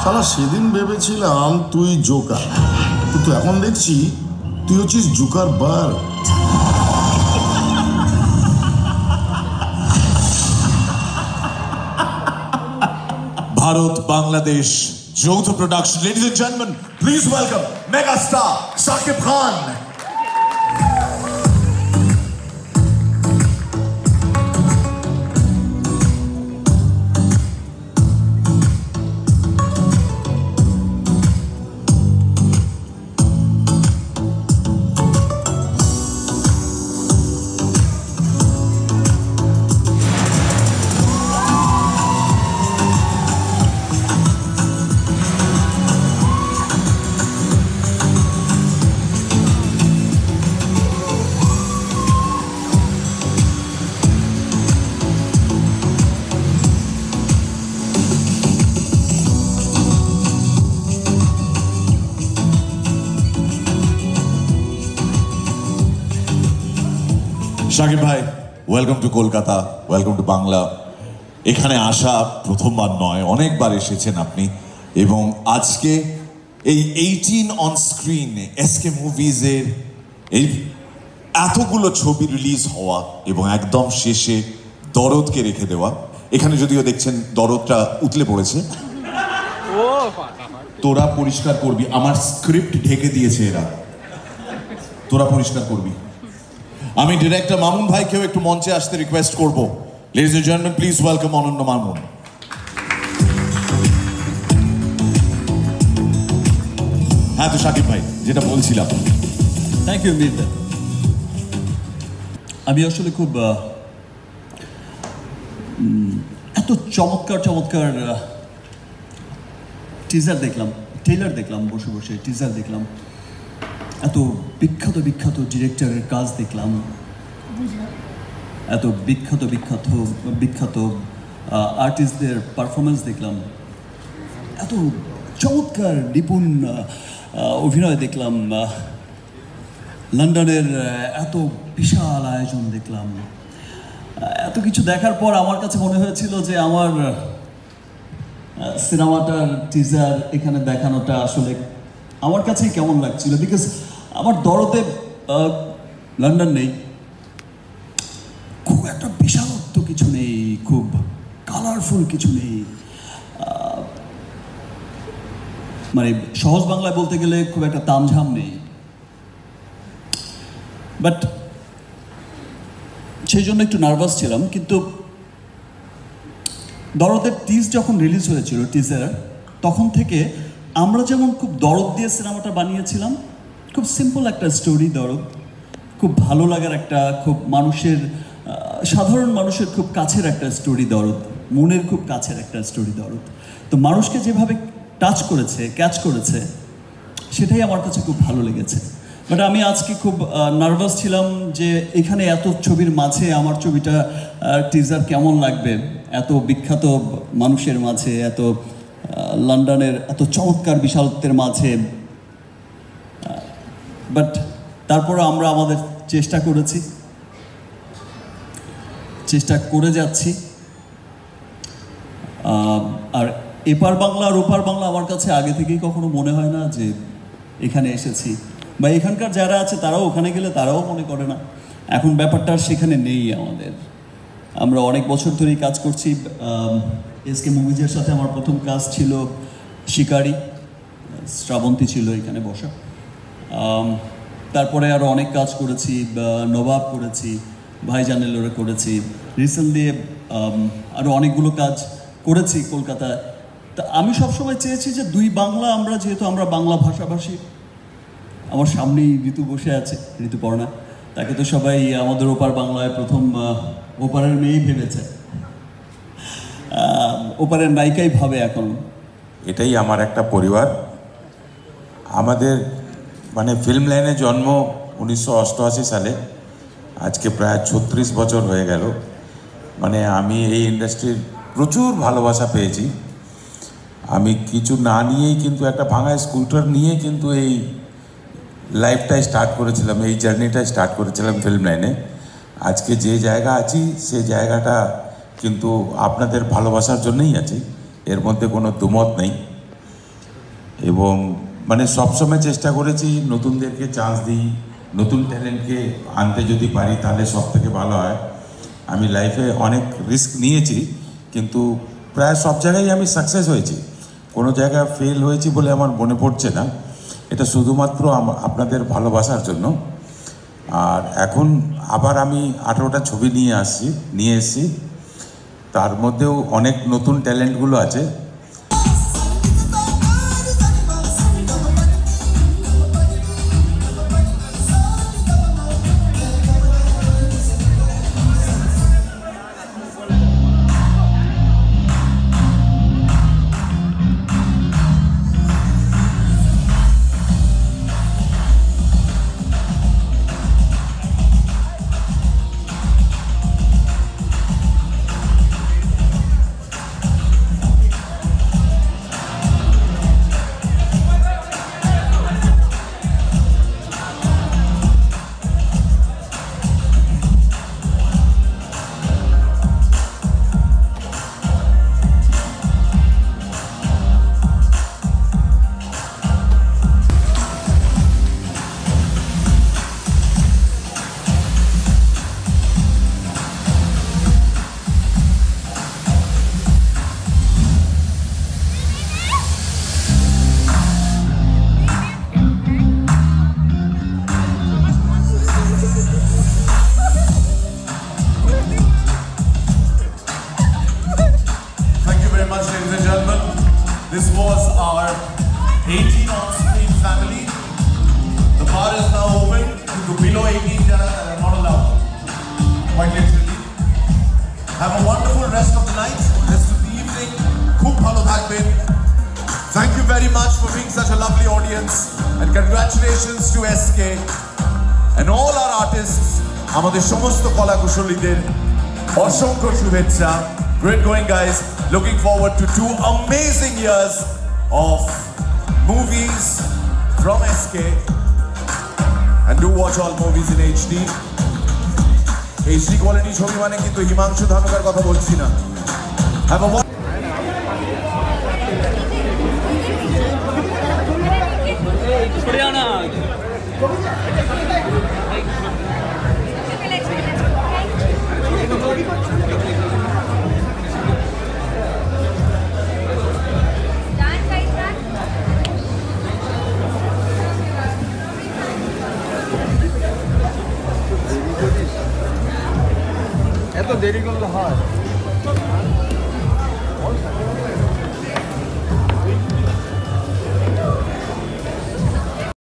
শালা সেদিন ভেবেছিলাম তুই জোকার, কিন্তু এখন দেখছি তুই হচ্ছিস জোকার বার। ভারত বাংলাদেশ যৌথ production, ladies and gentleman, please welcome mega star Shakib Khan. Shakib ভাই, welcome to Kolkata, welcome to Bangla. এখানে আসা প্রথমবার নয়, অনেকবার এসেছেন আপনি, এবং আজকে এই 18 অন স্ক্রিন এসকে মুভিজের এই এতগুলো ছবি রিলিজ হওয়া এবং একদম শেষে দরদকে রেখে দেওয়া। এখানে যদিও দেখছেন দরদটা উতলে পড়েছে। তোরা পরিষ্কার করবি, আমার স্ক্রিপ্ট ঢেকে দিয়েছে এরা, তোরা পরিষ্কার করবি। আমি ডিরেক্টর মামুন ভাইকেও একটু মঞ্চে আসতে রিকোয়েস্ট করব। Ladies and gentleman, please welcome Ananya Mamun. হ্যাঁ, তো শাকিব ভাই যেটা বলছিলাম। Thank you Mirza. আমি আসলে খুব এত চমৎকার চমৎকার টিজার দেখলাম, ট্রেলার দেখলাম, বসে বসে টিজার দেখলাম, এত বিখ্যাত বিখ্যাত ডিরেক্টরের কাজ দেখলাম, এত বিখ্যাত বিখ্যাত বিখ্যাত আর্টিস্টদের পারফরমেন্স দেখলাম, এত চমৎকার নিপুণ অভিনয় দেখলাম, লন্ডনের এত বিশাল আয়োজন দেখলাম। এত কিছু দেখার পর আমার কাছে মনে হয়েছিল যে আমার সিনেমাটার টিজার এখানে দেখানোটা আসলে আমার কাছেই কেমন লাগছিল, বিকজ আমার দরদে লন্ডন নেই, খুব একটা বিশালত্ব কিছু নেই, খুব কালারফুল কিছু নেই, মানে সহজ বাংলায় বলতে গেলে খুব একটা তামঝাম নেই। বাট সেই জন্য একটু নার্ভাস ছিলাম। কিন্তু দরদের টিজ যখন রিলিজ হয়েছিল টিজার, তখন থেকে আমরা যেমন খুব দরদ দিয়ে সিনেমাটা বানিয়েছিলাম, খুব সিম্পল একটা স্টোরি দরদ, খুব ভালো লাগার একটা, খুব মানুষের, সাধারণ মানুষের খুব কাছের একটা স্টোরি দরদ, মনের খুব কাছের একটা স্টোরি দরদ। তো মানুষকে যেভাবে টাচ করেছে, ক্যাচ করেছে, সেটাই আমার কাছে খুব ভালো লেগেছে। বাট আমি আজকে খুব নার্ভাস ছিলাম যে এখানে এত ছবির মাঝে আমার ছবিটা টিজার কেমন লাগবে, এত বিখ্যাত মানুষের মাঝে, এত লন্ডনের এত চমৎকার বিশালত্বের মাঝে। বাট তারপরে আমরা আমাদের চেষ্টা করেছি, চেষ্টা করে যাচ্ছি। আর এপার বাংলা আর ওপার বাংলা আমার কাছে আগে থেকেই কখনো মনে হয় না যে এখানে এসেছি, বা এখানকার যারা আছে তারাও ওখানে গেলে তারাও মনে করে না। এখন ব্যাপারটা সেখানে নেই আমাদের। আমরা অনেক বছর ধরেই কাজ করছি। এসকে মুভিজের সাথে আমার প্রথম কাজ ছিল শিকারি, শ্রাবন্তী ছিল এখানে বসা। তারপরে আরও অনেক কাজ করেছি, নবাব করেছি, ভাইজানেলোরে করেছি, রিসেন্টলি আরও অনেকগুলো কাজ করেছি কলকাতায়। তা আমি সবসময় চেয়েছি যে দুই বাংলা, আমরা যেহেতু আমরা বাংলা ভাষাভাষী, আমার সামনেই ঋতু বসে আছে, ঋতুপর্ণা, তাকে তো সবাই আমাদের ওপার বাংলায় প্রথম ওপারের মেয়েই ভেবেছে, ওপারের নায়িকাই ভাবে এখন। এটাই আমার একটা পরিবার। আমাদের মানে ফিল্ম লাইনে জন্ম 1988 সালে, আজকে প্রায় 36 বছর হয়ে গেল। মানে আমি এই ইন্ডাস্ট্রির প্রচুর ভালোবাসা পেয়েছি। আমি কিছু না নিয়েই কিন্তু একটা ভাঙা স্কুটার নিয়ে কিন্তু এই লাইফটাই স্টার্ট করেছিলাম, এই জার্নিটাই স্টার্ট করেছিলাম ফিল্ম লাইনে। আজকে যে জায়গা আছি সে জায়গাটা কিন্তু আপনাদের ভালোবাসার জন্যই আছি, এর মধ্যে কোনো দুমত নেই। এবং মানে সবসময় চেষ্টা করেছি নতুনদেরকে চান্স দিই, নতুন ট্যালেন্টকে আনতে যদি পারি তাহলে সব থেকে ভালো হয়। আমি লাইফে অনেক রিস্ক নিয়েছি, কিন্তু প্রায় সব জায়গায় আমি সাকসেস হয়েছি, কোনো জায়গায় ফেল হয়েছি বলে আমার মনে পড়ছে না। এটা শুধুমাত্র আপনাদের ভালোবাসার জন্য। আর এখন আবার আমি 18টা ছবি নিয়ে এসেছি, তার মধ্যেও অনেক নতুন ট্যালেন্টগুলো আছে। This was our 18 on-screen family. The bar is now open to below 18 jana that are not allowed, quite literally. Have a wonderful rest of the night, rest of the evening. Khub bhalo thakben. Thank you very much for being such a lovely audience, and congratulations to SK and all our artists. Amader somosto kola kusholiter oshonkho shubhechha. Great going, guys. Looking forward to 2 amazing years of movies from SK, and do watch all movies in HD. HD quality ছবি মানে কিন্তু হিমাংশু ধানুকার কথা বলছি না। Have a এত দেরি করলে হয়।